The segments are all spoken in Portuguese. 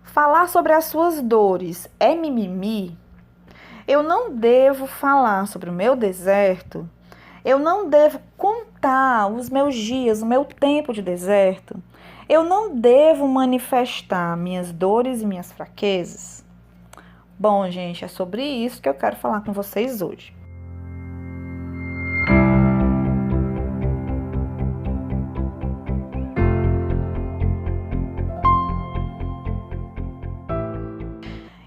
Falar sobre as suas dores é mimimi? Eu não devo falar sobre o meu deserto? Eu não devo contar os meus dias, o meu tempo de deserto? Eu não devo manifestar minhas dores e minhas fraquezas? Bom, gente, é sobre isso que eu quero falar com vocês hoje.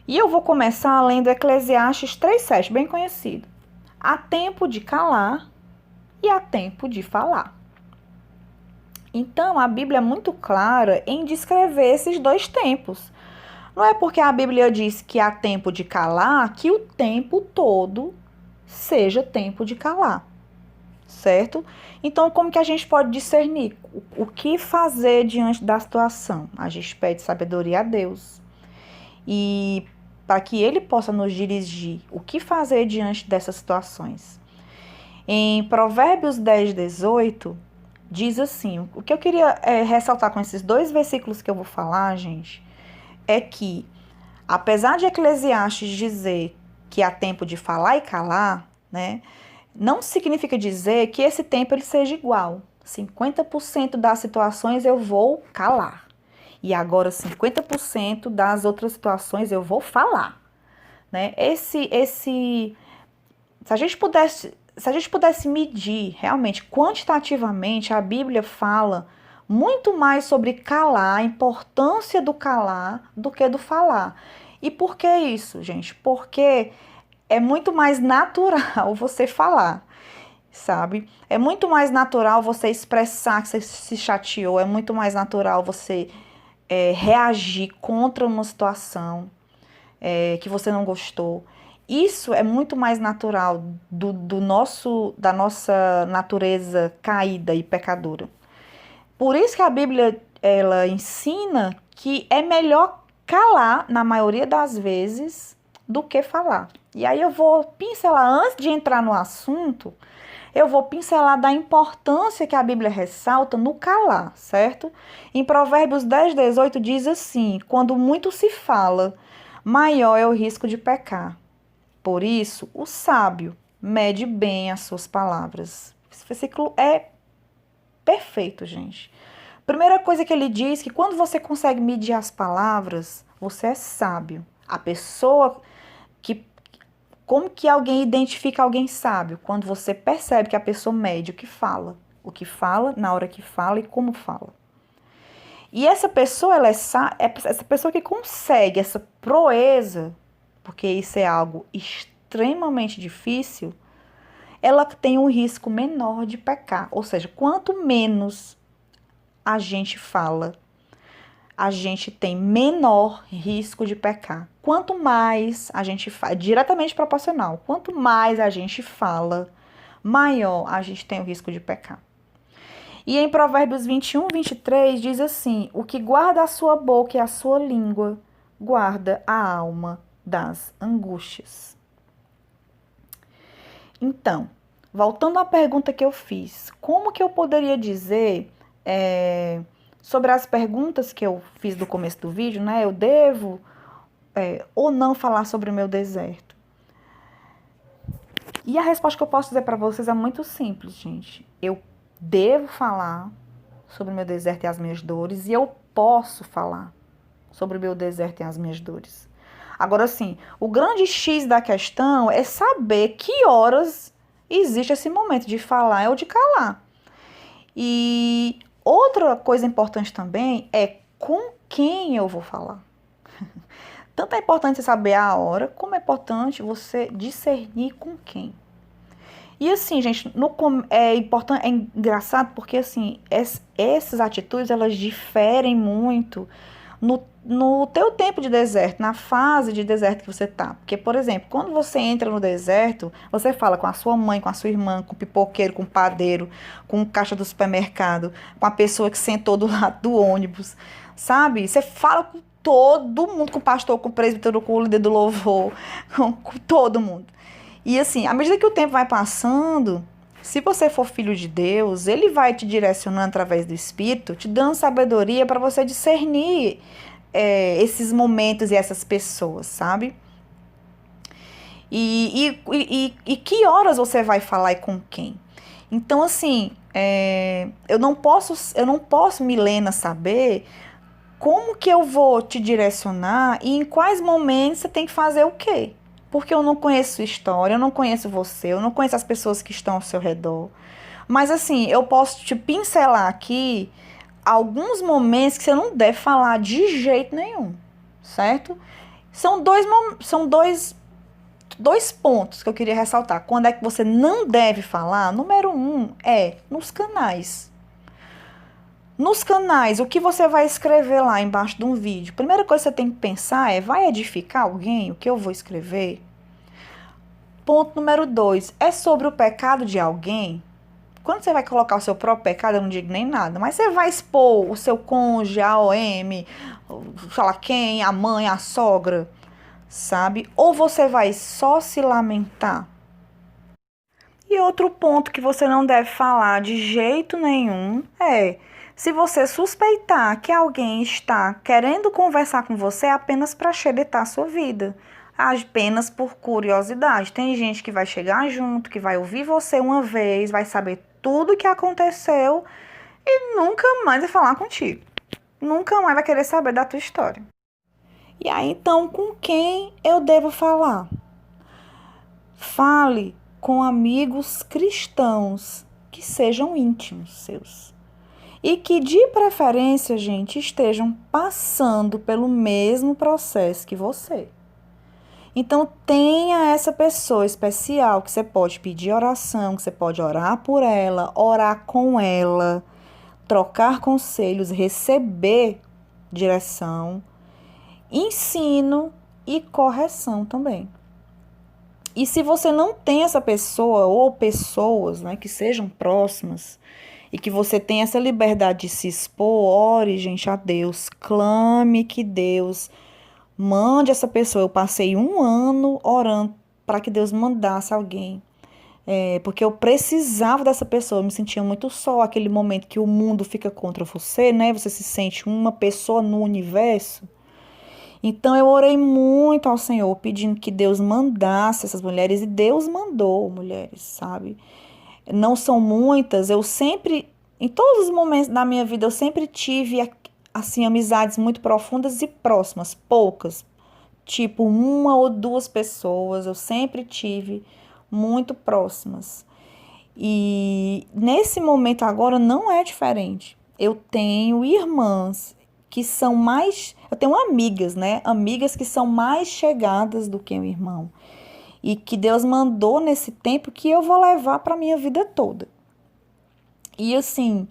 E eu vou começar lendo Eclesiastes 3:7, bem conhecido. Há tempo de calar e há tempo de falar. Então, a Bíblia é muito clara em descrever esses dois tempos. Não é porque a Bíblia diz que há tempo de calar que o tempo todo seja tempo de calar, certo? Então, como que a gente pode discernir o que fazer diante da situação? A gente pede sabedoria a Deus. E para que Ele possa nos dirigir o que fazer diante dessas situações. Em Provérbios 10:18, diz assim, o que eu queria ressaltar com esses dois versículos que eu vou falar, gente, é que, apesar de Eclesiastes dizer que há tempo de falar e calar, né, não significa dizer que esse tempo ele seja igual. 50% das situações eu vou calar. E agora 50% das outras situações eu vou falar, né? Se a gente pudesse medir realmente quantitativamente, a Bíblia fala muito mais sobre calar, a importância do calar do que do falar. E por que isso, gente? Porque é muito mais natural você falar, sabe? É muito mais natural você expressar que você se chateou, é muito mais natural você reagir contra uma situação que você não gostou. Isso é muito mais natural da nossa natureza caída e pecadora. Por isso que a Bíblia ela ensina que é melhor calar, na maioria das vezes, do que falar. E aí eu vou pincelar, antes de entrar no assunto, eu vou pincelar da importância que a Bíblia ressalta no calar, certo? Em Provérbios 10:18 diz assim: quando muito se fala, maior é o risco de pecar. Por isso, o sábio mede bem as suas palavras. Esse versículo é perfeito, gente. Primeira coisa que ele diz que quando você consegue medir as palavras, você é sábio. A pessoa que como que alguém identifica alguém sábio? Quando você percebe que a pessoa mede o que fala, na hora que fala e como fala. E essa pessoa, essa pessoa que consegue essa proeza, porque isso é algo extremamente difícil, ela tem um risco menor de pecar. Ou seja, quanto menos a gente fala, a gente tem menor risco de pecar. Quanto mais a gente fala, diretamente proporcional, quanto mais a gente fala, maior a gente tem o risco de pecar. E em Provérbios 21:23 diz assim: o que guarda a sua boca e a sua língua, guarda a alma das angústias. Então, voltando à pergunta que eu fiz, como que eu poderia dizer sobre as perguntas que eu fiz no começo do vídeo, né? Eu devo ou não falar sobre o meu deserto? E a resposta que eu posso dizer para vocês é muito simples, gente. Eu devo falar sobre o meu deserto e as minhas dores, e eu posso falar sobre o meu deserto e as minhas dores. Agora, sim, o grande X da questão é saber que horas existe esse momento de falar ou de calar. E outra coisa importante também é com quem eu vou falar. Tanto é importante você saber a hora, como é importante você discernir com quem. E assim, gente, é importante, é engraçado porque assim, essas atitudes elas diferem muito no teu tempo de deserto, na fase de deserto que você tá. Porque, por exemplo, quando você entra no deserto, você fala com a sua mãe, com a sua irmã, com o pipoqueiro, com o padeiro, com o caixa do supermercado, com a pessoa que sentou do lado do ônibus, sabe? Você fala com todo mundo, com o pastor, com o presbítero, com o líder do louvor, com todo mundo. E assim, à medida que o tempo vai passando, se você for filho de Deus, Ele vai te direcionando através do Espírito, te dando sabedoria para você discernir esses momentos e essas pessoas, sabe? E que horas você vai falar e com quem? Então, assim, eu não posso, Milena, saber como que eu vou te direcionar e em quais momentos você tem que fazer o quê? Porque eu não conheço sua história, eu não conheço você, eu não conheço as pessoas que estão ao seu redor. Mas assim, eu posso te pincelar aqui alguns momentos que você não deve falar de jeito nenhum, certo? São dois pontos que eu queria ressaltar. Quando é que você não deve falar? Número um é nos canais. Nos canais, o que você vai escrever lá embaixo de um vídeo? Primeira coisa que você tem que pensar é: vai edificar alguém o que eu vou escrever? Ponto número 2, é sobre o pecado de alguém? Quando você vai colocar o seu próprio pecado, eu não digo nem nada, mas você vai expor o seu cônjuge, a OM, sei lá quem, a mãe, a sogra, sabe? Ou você vai só se lamentar? E outro ponto que você não deve falar de jeito nenhum é: se você suspeitar que alguém está querendo conversar com você apenas para xeretar a sua vida, apenas por curiosidade. Tem gente que vai chegar junto, que vai ouvir você uma vez, vai saber tudo o que aconteceu e nunca mais vai falar contigo. Nunca mais vai querer saber da tua história. E aí, então, com quem eu devo falar? Fale com amigos cristãos que sejam íntimos seus. E que, de preferência, gente, estejam passando pelo mesmo processo que você. Então, tenha essa pessoa especial que você pode pedir oração, que você pode orar por ela, orar com ela, trocar conselhos, receber direção, ensino e correção também. E se você não tem essa pessoa ou pessoas, né, que sejam próximas e que você tenha essa liberdade de se expor, ore, gente, a Deus, clame que Deus mande essa pessoa. Eu passei 1 ano orando para que Deus mandasse alguém, porque eu precisava dessa pessoa, eu me sentia muito só, aquele momento que o mundo fica contra você, né? Você se sente uma pessoa no universo. Então eu orei muito ao Senhor, pedindo que Deus mandasse essas mulheres, e Deus mandou mulheres, sabe? Não são muitas, eu sempre, em todos os momentos da minha vida, eu sempre tive, assim, amizades muito profundas e próximas, poucas, tipo 1 ou 2 pessoas, eu sempre tive muito próximas. E nesse momento agora não é diferente. Eu tenho irmãs que são mais. Eu tenho amigas, né? Amigas que são mais chegadas do que um irmão. E que Deus mandou nesse tempo que eu vou levar para minha vida toda. E assim,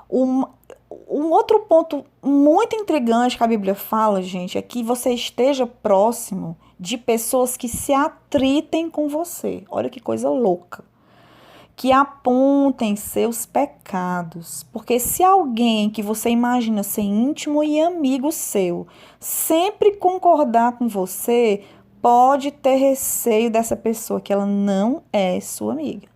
um outro ponto muito intrigante que a Bíblia fala, gente, é que você esteja próximo de pessoas que se atritem com você. Olha que coisa louca. Que apontem seus pecados. Porque se alguém que você imagina ser íntimo e amigo seu sempre concordar com você, pode ter receio dessa pessoa, que ela não é sua amiga.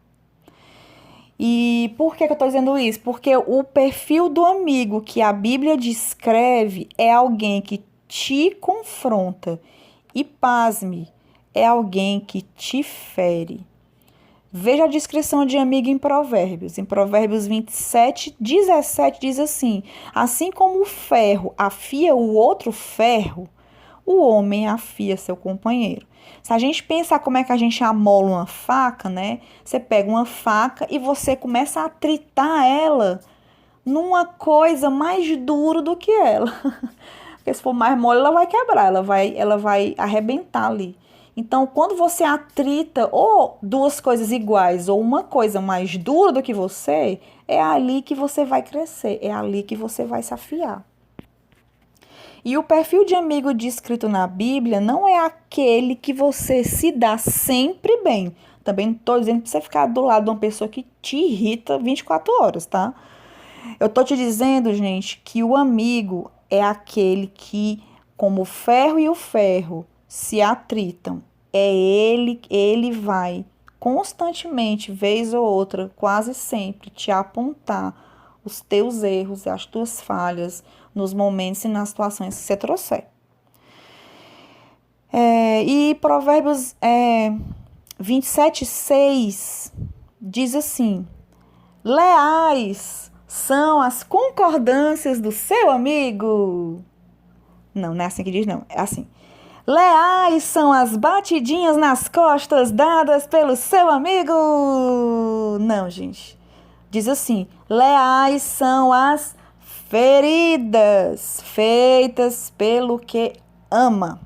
E por que eu estou dizendo isso? Porque o perfil do amigo que a Bíblia descreve é alguém que te confronta. E pasme, é alguém que te fere. Veja a descrição de amigo em Provérbios. Em Provérbios 27, 17 diz assim: assim como o ferro afia o outro ferro, o homem afia seu companheiro. Se a gente pensar como é que a gente amola uma faca, né? Você pega uma faca e você começa a tritar ela numa coisa mais dura do que ela. Porque se for mais mole, ela vai quebrar, ela vai arrebentar ali. Então, quando você atrita ou 2 coisas iguais ou uma coisa mais dura do que você, é ali que você vai crescer, é ali que você vai se afiar. E o perfil de amigo descrito na Bíblia não é aquele que você se dá sempre bem. Também não estou dizendo para você ficar do lado de uma pessoa que te irrita 24 horas, tá? Eu tô te dizendo, gente, que o amigo é aquele que, como o ferro e o ferro se atritam, ele vai constantemente, vez ou outra, quase sempre, te apontar os teus erros, as tuas falhas, nos momentos e nas situações que você trouxer. E Provérbios 27:6 diz assim: leais são as concordâncias do seu amigo. Não é assim que diz, não. É assim: leais são as batidinhas nas costas dadas pelo seu amigo. Não, gente. Diz assim: leais são as feridas feitas pelo que ama.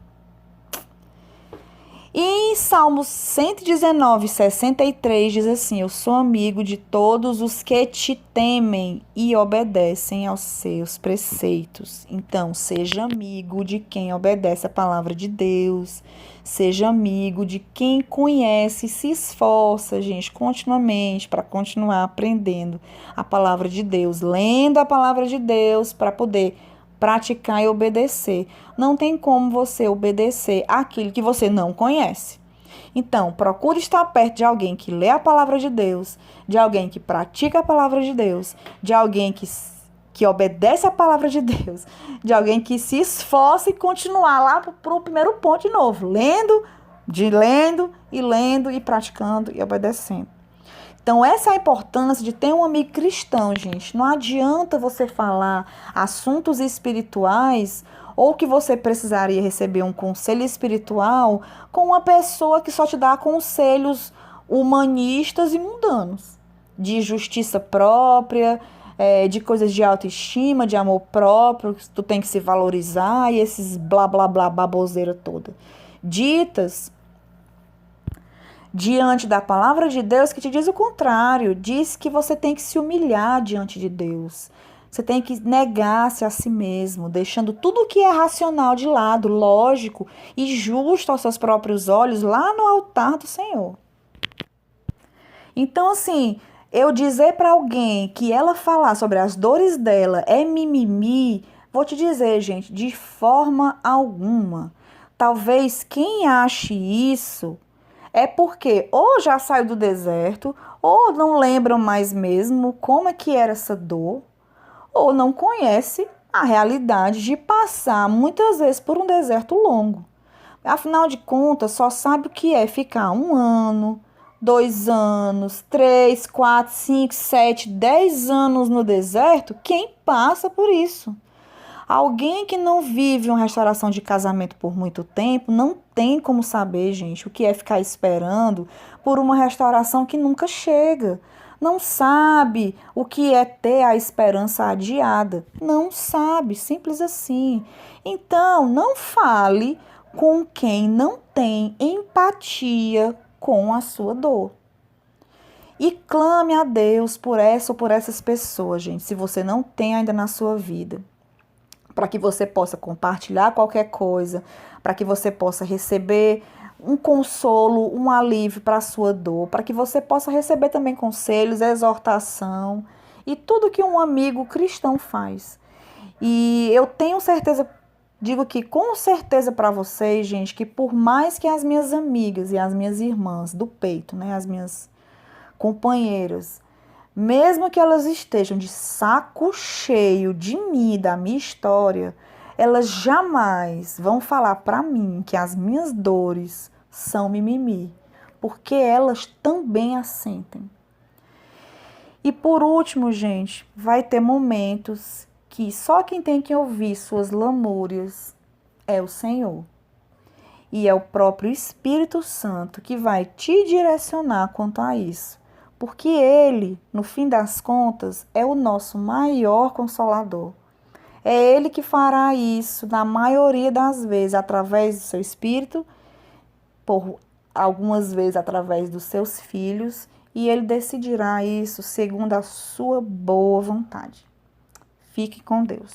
E em Salmos 119:63 diz assim: eu sou amigo de todos os que te temem e obedecem aos seus preceitos. Então, seja amigo de quem obedece a palavra de Deus. Seja amigo de quem conhece e se esforça, gente, continuamente para continuar aprendendo a palavra de Deus, lendo a palavra de Deus para poder praticar e obedecer. Não tem como você obedecer aquilo que você não conhece. Então, procure estar perto de alguém que lê a palavra de Deus, de alguém que pratica a palavra de Deus, de alguém que obedece a palavra de Deus, de alguém que se esforça e continuar lá para o primeiro ponto de novo, lendo e praticando e obedecendo. Então, essa é a importância de ter um amigo cristão, gente. Não adianta você falar assuntos espirituais ou que você precisaria receber um conselho espiritual com uma pessoa que só te dá conselhos humanistas e mundanos, de justiça própria, de coisas de autoestima, de amor próprio, que tu tem que se valorizar e esses blá, blá, blá, baboseira toda. Ditas diante da palavra de Deus, que te diz o contrário, diz que você tem que se humilhar diante de Deus. Você tem que negar-se a si mesmo, deixando tudo que é racional de lado, lógico e justo aos seus próprios olhos, lá no altar do Senhor. Então, assim, eu dizer para alguém que ela falar sobre as dores dela é mimimi, vou te dizer, gente, de forma alguma. Talvez quem ache isso é porque ou já saiu do deserto, ou não lembram mais mesmo como é que era essa dor, ou não conhece a realidade de passar muitas vezes por um deserto longo. Afinal de contas, só sabe o que é ficar 1 ano, 2 anos, 3, 4, 5, 7, 10 anos no deserto, quem passa por isso. Alguém que não vive uma restauração de casamento por muito tempo não tem como saber, gente, o que é ficar esperando por uma restauração que nunca chega. Não sabe o que é ter a esperança adiada. Não sabe, simples assim. Então, não fale com quem não tem empatia com a sua dor. E clame a Deus por essa ou por essas pessoas, gente, se você não tem ainda na sua vida, para que você possa compartilhar qualquer coisa, para que você possa receber um consolo, um alívio para a sua dor, para que você possa receber também conselhos, exortação e tudo que um amigo cristão faz. E eu tenho certeza, digo aqui com certeza para vocês, gente, que por mais que as minhas amigas e as minhas irmãs do peito, né, as minhas companheiras, mesmo que elas estejam de saco cheio de mim, da minha história, elas jamais vão falar para mim que as minhas dores são mimimi, porque elas também as sentem. E por último, gente, vai ter momentos que só quem tem que ouvir suas lamúrias é o Senhor. E é o próprio Espírito Santo que vai te direcionar quanto a isso. Porque Ele, no fim das contas, é o nosso maior consolador. É Ele que fará isso, na maioria das vezes, através do seu Espírito, por algumas vezes através dos seus filhos, e Ele decidirá isso segundo a sua boa vontade. Fique com Deus.